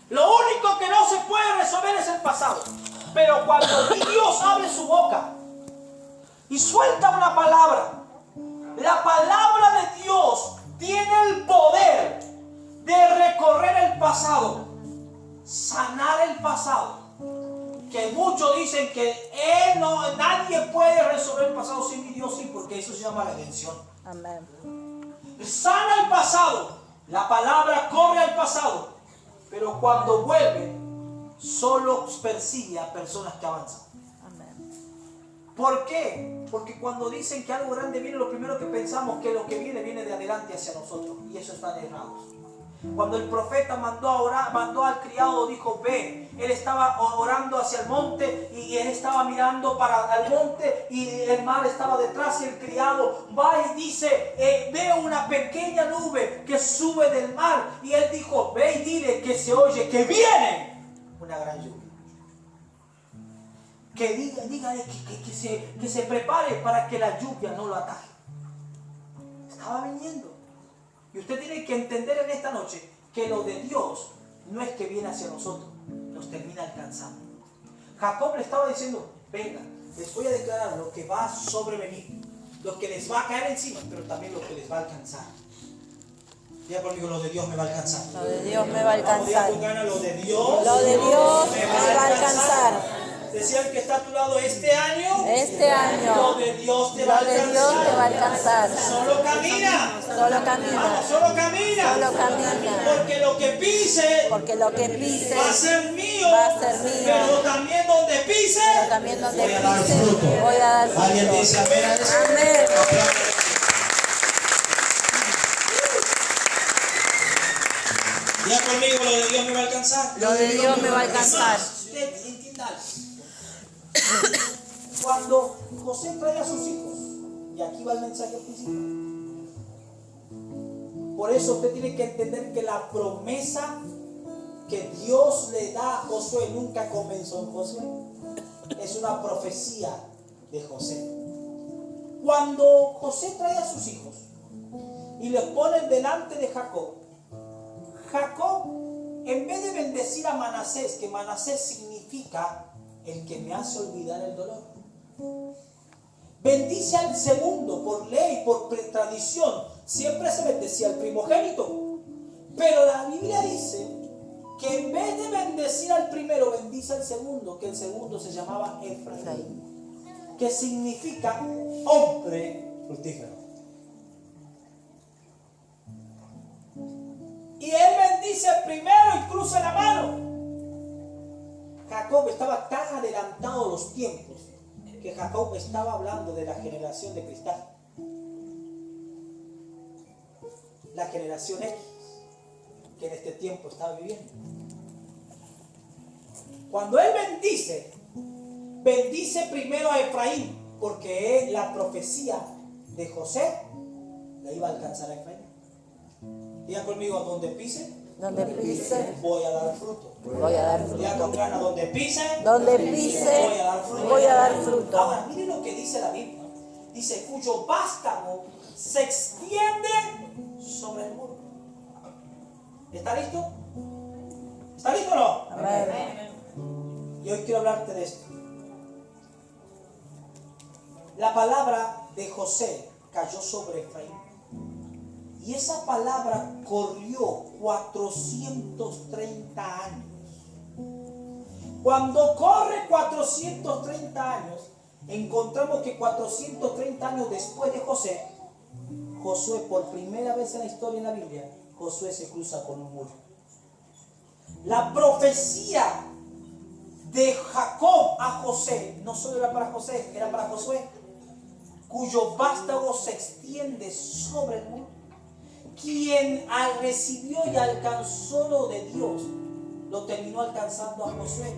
Lo único que no se puede resolver es el pasado. Pero cuando Dios abre su boca y suelta una palabra, la palabra de Dios tiene el poder de recorrer el pasado, sanar el pasado. Que muchos dicen que nadie puede resolver el pasado sin mi Dios, sí, porque eso se llama redención. Amén. Sana el pasado, la palabra corre al pasado, pero cuando vuelve, solo persigue a personas que avanzan. Amén. ¿Por qué? Porque cuando dicen que algo grande viene, lo primero que pensamos es que lo que viene de adelante hacia nosotros, y eso están errados. Cuando el profeta mandó a orar, mandó al criado, dijo, ve. Él estaba orando hacia el monte y él estaba mirando para el monte y el mar estaba detrás y el criado va y dice, veo una pequeña nube que sube del mar. Y él dijo, ve y dile que se oye que viene una gran lluvia. Que dígale que se prepare para que la lluvia no lo ataje. Estaba viniendo. Y usted tiene que entender en esta noche que lo de Dios no es que viene hacia nosotros, nos termina alcanzando. Jacob le estaba diciendo, venga, les voy a declarar lo que va a sobrevenir, lo que les va a caer encima, pero también lo que les va a alcanzar. Diga conmigo, lo de Dios me va a alcanzar. Lo de Dios me va a Vamos, diga alcanzar. con ganas, lo de Dios, Lo de Dios me va a alcanzar. Decía el que está a tu lado, este año, Este año, lo de Dios te va a lo de Dios te va a alcanzar. alcanzar. Solo camina. Solo camina. Vamos, solo camina. Solo camina. Porque lo que pise Porque lo que pise va a ser mío. va a ser mío. Pero también donde pise, pero también donde voy a dar pise fruto. voy a dar Alguien fruto. dice amén a eso. Amén. Ya conmigo, lo de Dios me va a alcanzar. Lo de Dios me va a alcanzar. Es más, usted entienda algo. Cuando José trae a sus hijos, y aquí va el mensaje principal. Por eso usted tiene que entender que la promesa que Dios le da a Josué nunca comenzó en Josué. Es una profecía de José. Cuando José trae a sus hijos y los pone delante de Jacob, Jacob, en vez de bendecir a Manasés, que Manasés significa el que me hace olvidar el dolor, bendice al segundo. Por ley, por tradición, siempre se bendecía al primogénito. Pero la Biblia dice que en vez de bendecir al primero, bendice al segundo, que el segundo se llamaba Efraín, que significa hombre fructífero. Y él bendice al primero y cruza la mano. Jacob estaba tan adelantado a los tiempos que Jacob estaba hablando de la generación de cristal, la generación X, que en este tiempo estaba viviendo. Cuando él bendice primero a Efraín, porque es la profecía de José le iba a alcanzar a Efraín. Diga conmigo, donde pise, Donde pise voy a dar fruto. voy a dar Diga con fruto. ganas, donde pise, Donde pise voy a dar fruto. voy a dar fruto. Ahora, miren lo que dice la Biblia. Dice, cuyo vástago se extiende sobre el muro. ¿Está listo? ¿Está listo o no? Amén. Y hoy quiero hablarte de esto. La palabra de José cayó sobre Efraín. Y esa palabra corrió 430 años. Cuando corre 430 años, encontramos que 430 años después de José, Josué, por primera vez en la historia en la Biblia, Josué se cruza con un muro. La profecía de Jacob a José no solo era para José, era para Josué, cuyo vástago se extiende sobre el muro. Quien recibió y alcanzó lo de Dios, lo terminó alcanzando a Josué.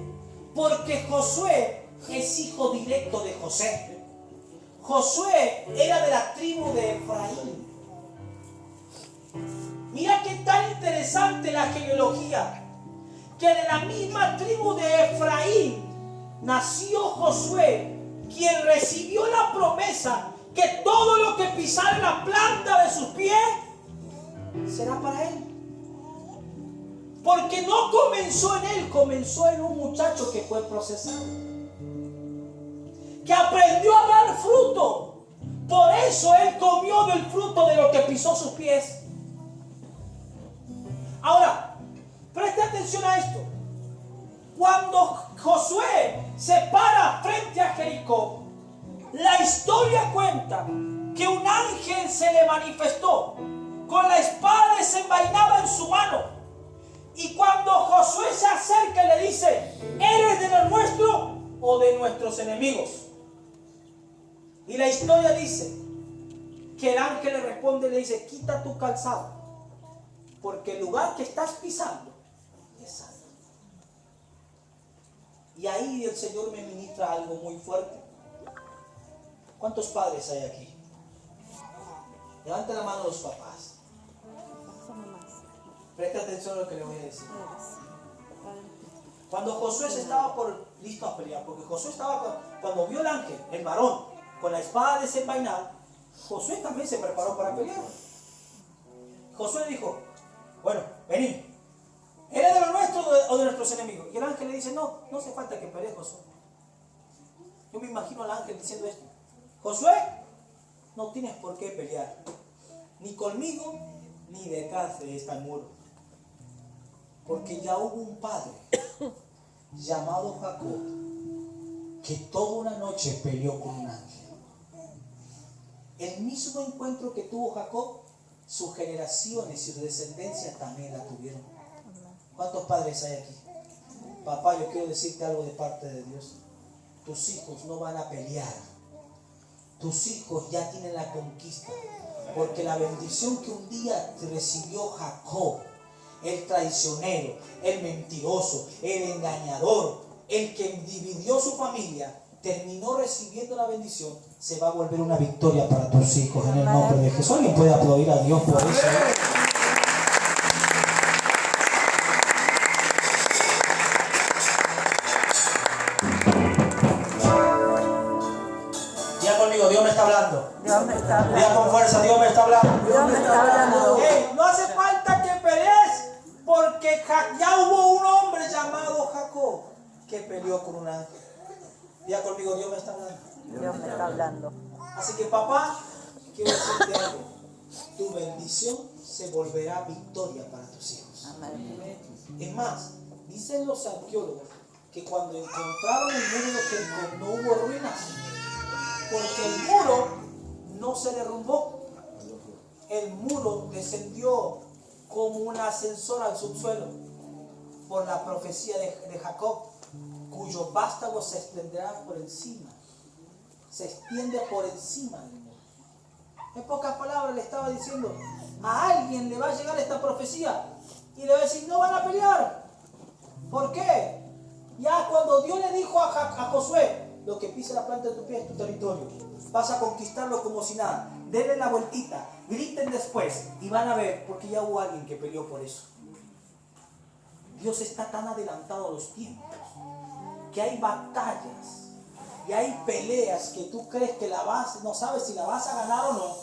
Porque Josué es hijo directo de José. Josué era de la tribu de Efraín. Mira qué tan interesante la genealogía, que de la misma tribu de Efraín nació Josué, quien recibió la promesa que todo lo que pisara la planta de sus pies será para él. Porque no comenzó en él, comenzó en un muchacho que fue procesado, que aprendió a dar fruto. Por eso él comió del fruto de lo que pisó sus pies. Ahora, preste atención a esto. Cuando Josué se para frente a Jericó, la historia cuenta que un ángel se le manifestó con la espada desenvainada en su mano. Y cuando Josué se acerca, le dice: ¿eres de lo nuestro o de nuestros enemigos? Y la historia dice que el ángel le responde y le dice: quita tu calzado, porque el lugar que estás pisando es santo. Y ahí el Señor me ministra algo muy fuerte. ¿Cuántos padres hay aquí? Levanten la mano los papás. Presta atención a lo que le voy a decir. Cuando Josué estaba listo a pelear, porque Josué estaba, cuando vio el ángel, el varón, con la espada desenvainada, Josué también se preparó para pelear. Josué dijo: bueno, venid, ¿eres de los nuestros o de nuestros enemigos? Y el ángel le dice: no hace falta que pelees, Josué. Yo me imagino al ángel diciendo esto: Josué, no tienes por qué pelear, ni conmigo, ni detrás de este muro. Porque ya hubo un padre llamado Jacob que toda una noche peleó con un ángel. El mismo encuentro que tuvo Jacob, sus generaciones y su descendencia también la tuvieron. ¿Cuántos padres hay aquí? Papá, yo quiero decirte algo de parte de Dios. Tus hijos no van a pelear. Tus hijos ya tienen la conquista. Porque la bendición que un día recibió Jacob, el traicionero, el mentiroso, el engañador, el que dividió su familia, terminó recibiendo la bendición, se va a volver una victoria para tus hijos en el nombre de Jesús. ¿Alguien puede aplaudir a Dios por eso? Diga conmigo, Dios me está hablando. Dios me está Diga con hablando. fuerza, Dios me está hablando. Dios me está hablando. Hey, no hace falta que pelees, porque ya hubo un hombre llamado Jacob que peleó con un ángel. Diga conmigo, Dios me está hablando. Dios me está hablando. Así que papá, quiero decirte algo. Tu bendición se volverá victoria para tus hijos. Amén. Es más, dicen los arqueólogos que cuando encontraron el muro que no hubo ruinas, porque el muro no se derrumbó. El muro descendió como un ascensor al subsuelo por la profecía de Jacob, cuyo vástago se extenderá por encima. Se extiende por encima del muro. En pocas palabras le estaba diciendo, a alguien le va a llegar esta profecía y le va a decir, no van a pelear. ¿Por qué? Ya cuando Dios le dijo a Josué, lo que pise la planta de tu pie es tu territorio, vas a conquistarlo como si nada. Denle la vueltita, griten después y van a ver, porque ya hubo alguien que peleó por eso. Dios está tan adelantado a los tiempos que hay batallas y hay peleas que tú crees que no sabes si la vas a ganar o no.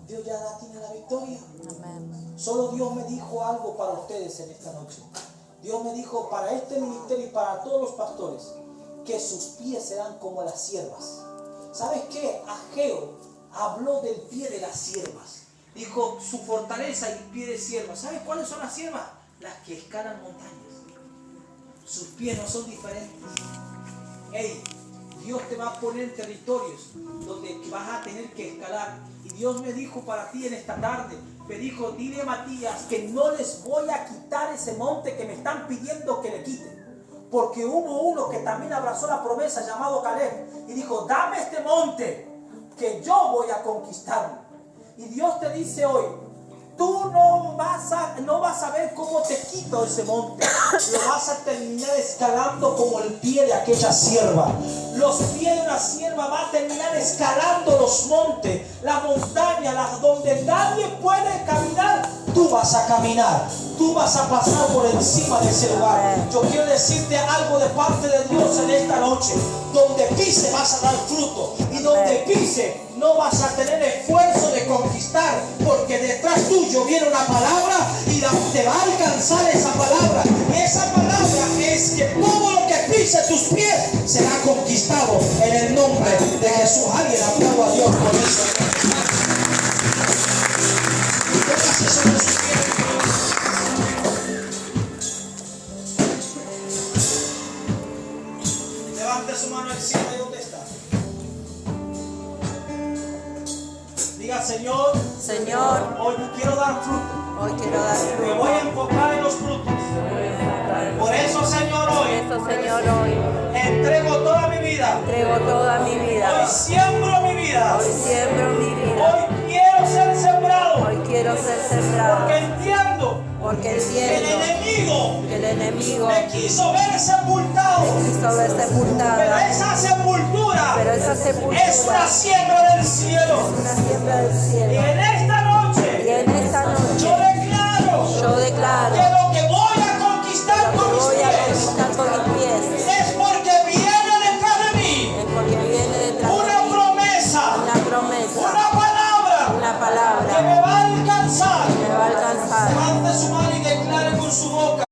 Dios ya tiene la victoria. Amén. Solo Dios me dijo algo para ustedes en esta noche. Dios me dijo para este ministerio y para todos los pastores que sus pies serán como las siervas. ¿Sabes qué? Ageo habló del pie de las siervas. Dijo su fortaleza y pie de sierva. ¿Sabes cuáles son las siervas? Las que escalan montañas. Sus pies no son diferentes. Hey, Dios te va a poner en territorios donde vas a tener que escalar. Y Dios me dijo para ti en esta tarde, me dijo, dile a Matías que no les voy a quitar ese monte que me están pidiendo que le quiten. Porque hubo uno que también abrazó la promesa llamado Caleb y dijo, dame este monte que yo voy a conquistarlo. Y Dios te dice hoy, tú no vas a ver cómo te quito ese monte. Lo vas a terminar escalando como el pie de aquella sierva. Los pies de una sierva van a terminar escalando los montes, la montaña, donde nadie puede caminar. Tú vas a caminar. Tú vas a pasar por encima de ese lugar. Yo quiero decirte algo de parte de Dios en esta noche. Donde pise vas a dar fruto. Y donde pise no vas a tener esfuerzo de conquistar. Porque detrás tuyo viene una palabra y te va a alcanzar esa palabra. Esa palabra es que todo lo que pise tus pies será conquistado en el nombre de Jesús. Alguien aplauda a Dios por eso. Póngase sobre sus pies. Levante su mano al cielo. ¿De dónde está? Diga, Señor, Señor, hoy quiero dar fruto. hoy quiero dar Me fruto. voy a enfocar en los frutos. Por eso, Señor, Por hoy eso, Señor, hoy entrego toda mi vida. entrego toda mi Hoy vida. siembro mi vida. Hoy siembro mi vida. Hoy quiero ser sembrado. Hoy quiero ser sembrado. Porque entiendo Porque que el entiendo enemigo que el enemigo me quiso ver sepultado. quiso ver Pero sepultada. esa sepultura Pero esa es sepultura una siembra del cielo. es una siembra del Y cielo. en esta Y noche en esta yo noche declaro yo declaro que lo que voy a conquistar que con mis voy a pies conquistar con mis pies. es porque viene detrás de mí Es porque viene detrás de una mí promesa, una promesa, una palabra una que palabra me va a alcanzar. que me va a alcanzar. Levante su mano y declare con su boca.